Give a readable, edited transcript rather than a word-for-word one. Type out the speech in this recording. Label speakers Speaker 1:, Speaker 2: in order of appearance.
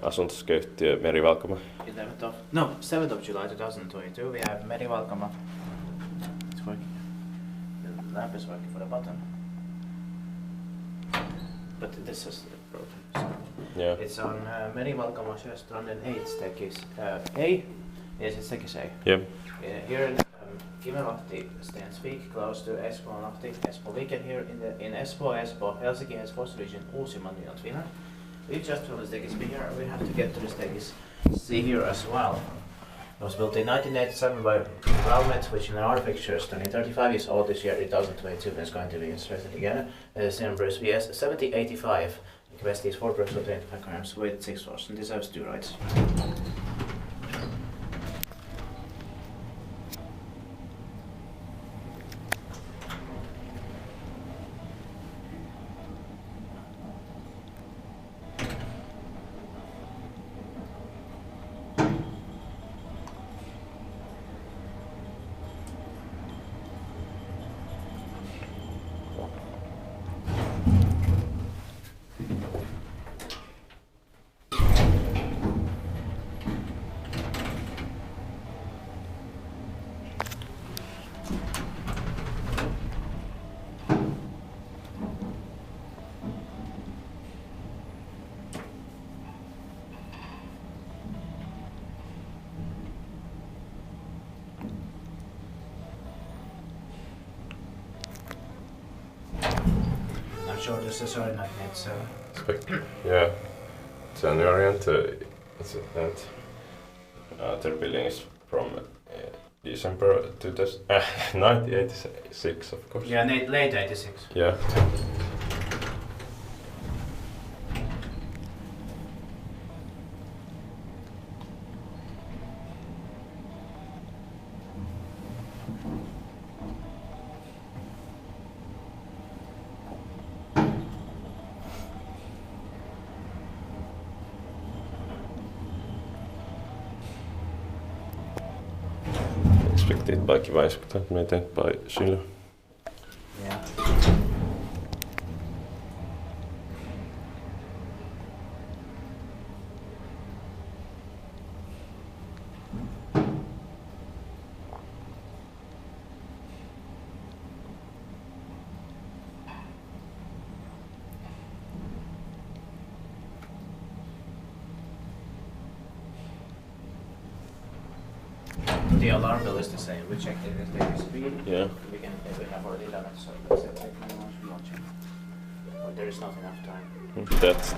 Speaker 1: Asuntosykeyhtiö Merivalkama.
Speaker 2: 7th of July 2022 we have Merivalkama. It's working. The lamp is working for the button. But this is the problem. So
Speaker 1: Yeah.
Speaker 2: it's on Merivalkama Stranden 8 staircase A. Yes, it's staircase A.
Speaker 1: Yep.
Speaker 2: Here in Kivenlahti stands weak close to Espoo, Espoo. We can hear in Espoo, Helsinki has first region Uusimaa, Finland. We just from the staircase B here. We have to get to the staircase C here as well. It was built in 1987 by Valmet, which in our picture is turning 35 years old this year, 2022, and it's going to be inserted again. Number is VS 7085. Capacity is 4 bricks of 25 grams, weight 6 floors, and this has 2 rides. I'm sure this is already not yet, so...
Speaker 1: Yeah. January and what's it that? Their building is from December 1986, of course.
Speaker 2: Yeah, late 86.
Speaker 1: Yeah. Expected by Kivenlahti, maintained by Schiller.
Speaker 2: Yeah. The alarm bell is the same. We checked it at the speed.
Speaker 1: Yeah.
Speaker 2: We have already done it, so let's take one watching. But there is not enough time.
Speaker 1: That's